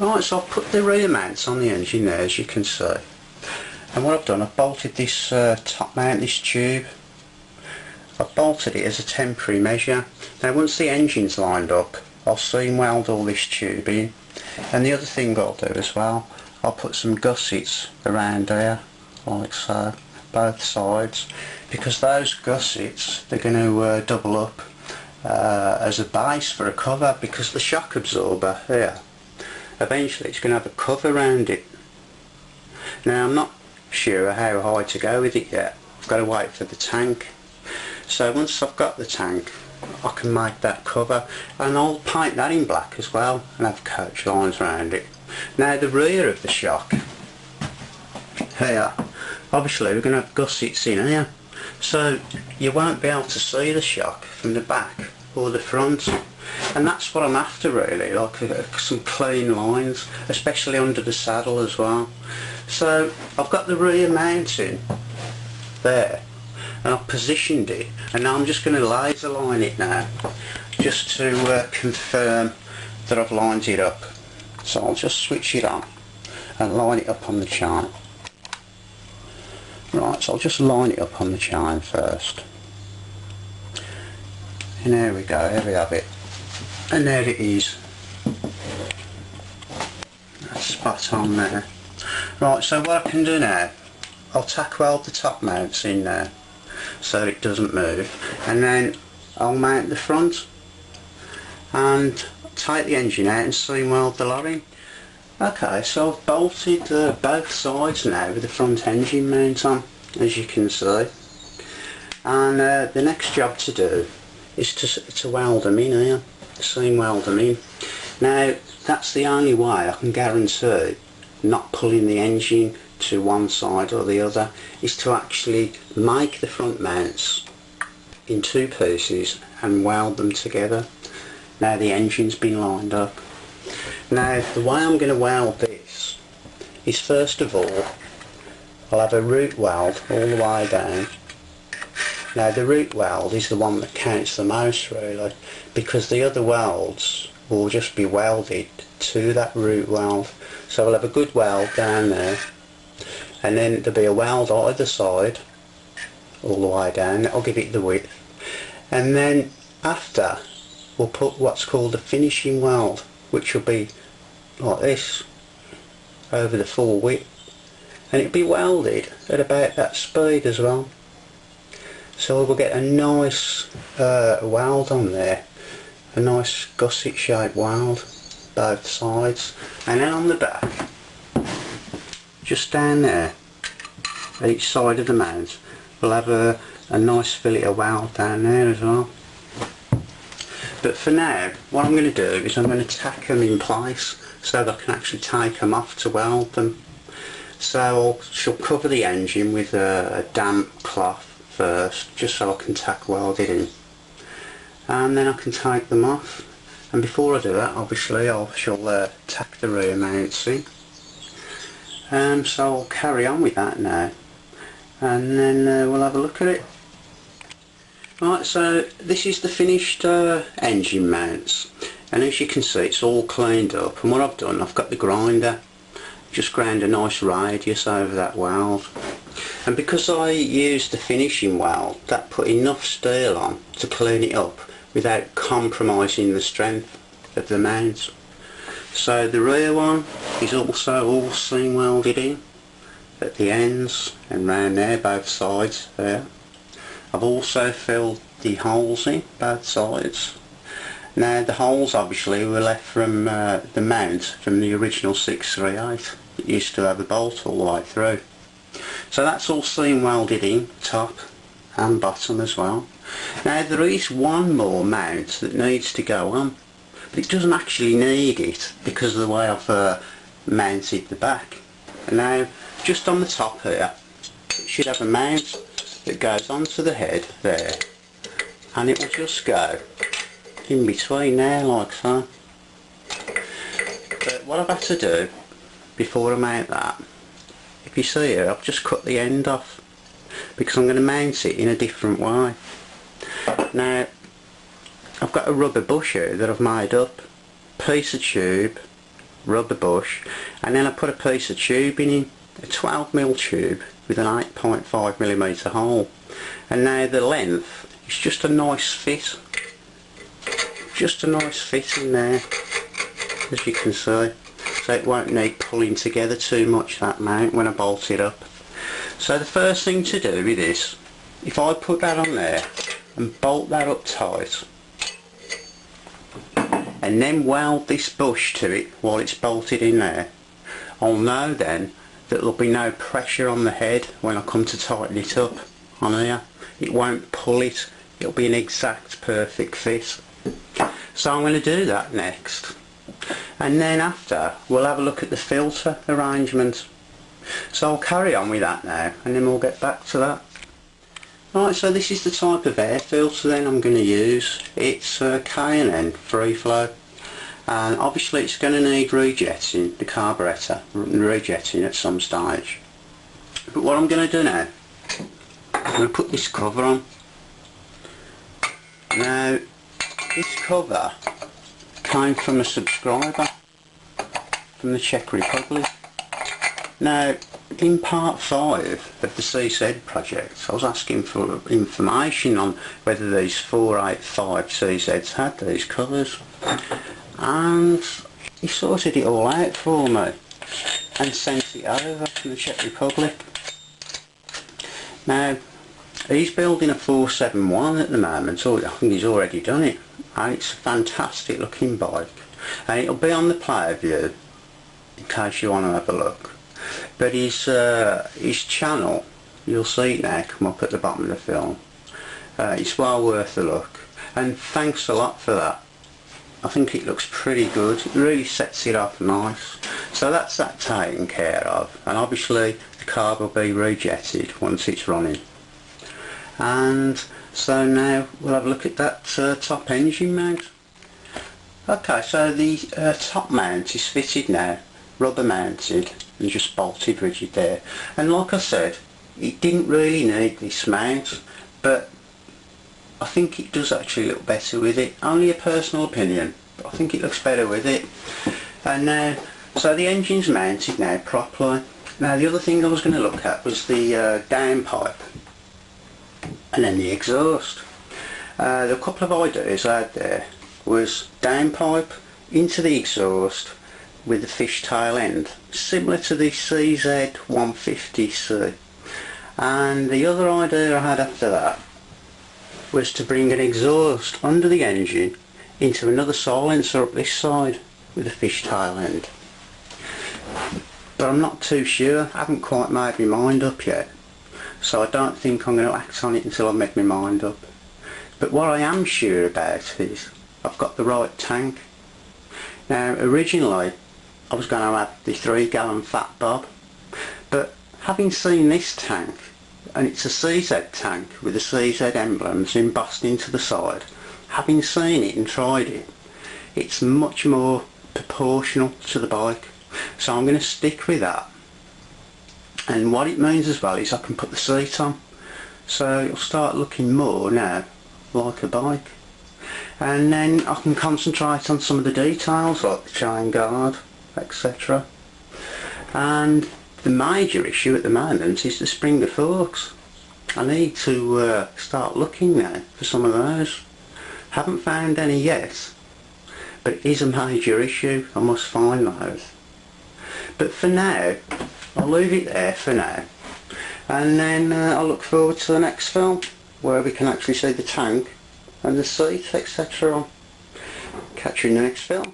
Right, so I've put the rear mounts on the engine there, as you can see. And what I've done, I've bolted this top mount, this tube. I've bolted it as a temporary measure. Now once the engine's lined up, I'll seam weld all this tube in. And the other thing I'll do as well, I'll put some gussets around there, like so, both sides. Because those gussets, they're going to double up as a base for a cover, because the shock absorber here, eventually it's going to have a cover around it. Now I'm not sure how high to go with it yet. I've got to wait for the tank. So once I've got the tank, I can make that cover, and I'll paint that in black as well and have coach lines around it. Now the rear of the shock here, obviously we're going to have gussets in here, so you won't be able to see the shock from the back or the front, and that's what I'm after really, like some clean lines, especially under the saddle as well. So I've got the rear mounting there, and I've positioned it, and now I'm just going to laser line it now, just to confirm that I've lined it up. So I'll just switch it on and line it up on the chain. Right, so I'll just line it up on the chain first. And there we go, there we have it. And there it is. That's spot on there. Right, so what I can do now, I'll tack weld the top mounts in there so it doesn't move, and then I'll mount the front and take the engine out and seam weld the lorry. Okay, so I've bolted both sides now with the front engine mount on, as you can see, and the next job to do is to weld them in here, seam weld them in. Now that's the only way I can guarantee not pulling the engine to one side or the other, is to actually make the front mounts in two pieces and weld them together. Now the engine's been lined up. Now the way I'm going to weld this is, first of all, I'll have a root weld all the way down. Now the root weld is the one that counts the most really, because the other welds will just be welded to that root weld. So we'll have a good weld down there, and then there'll be a weld either side all the way down. That'll give it the width, and then after we'll put what's called a finishing weld, which will be like this over the full width, and it'll be welded at about that speed as well. So we'll get a nice weld on there, a nice gusset shaped weld both sides. And then on the back, just down there each side of the mount, we'll have a nice fillet of weld down there as well. But for now, what I'm going to do is I'm going to tack them in place so that I can actually take them off to weld them. So she'll cover the engine with a damp cloth first, just so I can tack weld it in, and then I can take them off. And before I do that, obviously I shall tack the rear mounts in. So I'll carry on with that now, and then we'll have a look at it. Right, so this is the finished engine mounts, and as you can see it's all cleaned up, and what I've done, I've got the grinder, just ground a nice radius over that weld, and because I used the finishing weld, that put enough steel on to clean it up without compromising the strength of the mount. So the rear one is also all seam welded in at the ends and round there, both sides there. I've also filled the holes in both sides. Now the holes obviously were left from the mount from the original 638. It used to have a bolt all the way through. So that's all seam welded in, top and bottom as well. Now there is one more mount that needs to go on, but it doesn't actually need it because of the way I've mounted the back. And now just on the top here, it should have a mount that goes onto the head there, and it will just go in between there like so. But what I've had to do before I mount that, if you see here, I've just cut the end off because I'm going to mount it in a different way. Now I've got a rubber bush here that I've made up, piece of tube, rubber bush, and then I put a piece of tubing in, a 12mm tube with an 8.5mm hole, and now the length is just a nice fit, in there, as you can see, so it won't need pulling together too much, that mount, when I bolt it up. So the first thing to do with this, if I put that on there and bolt that up tight, and then weld this bush to it while it's bolted in there, I'll know then that there'll be no pressure on the head when I come to tighten it up on here. It won't pull it, it'll be an exact perfect fit. So I'm going to do that next, and then after we'll have a look at the filter arrangement. So I'll carry on with that now, and then we'll get back to that. Right, so this is the type of air filter then I'm going to use. It's K&N free flow, and obviously it's going to need rejetting, the carburettor rejetting at some stage. But what I'm going to do now, I'm going to put this cover on. Now this cover came from a subscriber from the Czech Republic. Now, in part 5 of the CZ project, I was asking for information on whether these 485 CZs had these covers, and he sorted it all out for me and sent it over from the Czech Republic. Now, he's building a 471 at the moment, or I think he's already done it, and it's a fantastic looking bike, and it'll be on the player view in case you want to have a look. But his channel, you'll see it now come up at the bottom of the film. It's well worth a look, and thanks a lot for that. I think it looks pretty good, it really sets it off nice. So that's that taken care of, and obviously the carb will be rejetted once it's running. And so now we'll have a look at that top engine mount. Okay, so the top mount is fitted now, rubber mounted, and just bolted rigid there. And like I said, it didn't really need this mount, but I think it does actually look better with it. Only a personal opinion, but I think it looks better with it. And now, so the engine's mounted now properly. Now the other thing I was going to look at was the downpipe and then the exhaust. The couple of ideas I had there was downpipe into the exhaust with the fishtail end, similar to the CZ150C. And the other idea I had after that was to bring an exhaust under the engine into another silencer up this side with a fishtail end. But I'm not too sure, I haven't quite made my mind up yet, so I don't think I'm going to act on it until I've made my mind up. But what I am sure about is I've got the right tank. Now originally I was going to have the 3-gallon fat bob, but having seen this tank, and it's a CZ tank with the CZ emblems embossed into the side, having seen it and tried it, it's much more proportional to the bike, so I'm going to stick with that. And what it means as well is I can put the seat on, so it'll start looking more now like a bike, and then I can concentrate on some of the details like the chain guard, etc. And the major issue at the moment is the springer forks. I need to start looking now for some of those. Haven't found any yet, but it is a major issue, I must find those. But for now, I'll leave it there for now, and then I'll look forward to the next film where we can actually see the tank and the seat, etc. Catch you in the next film.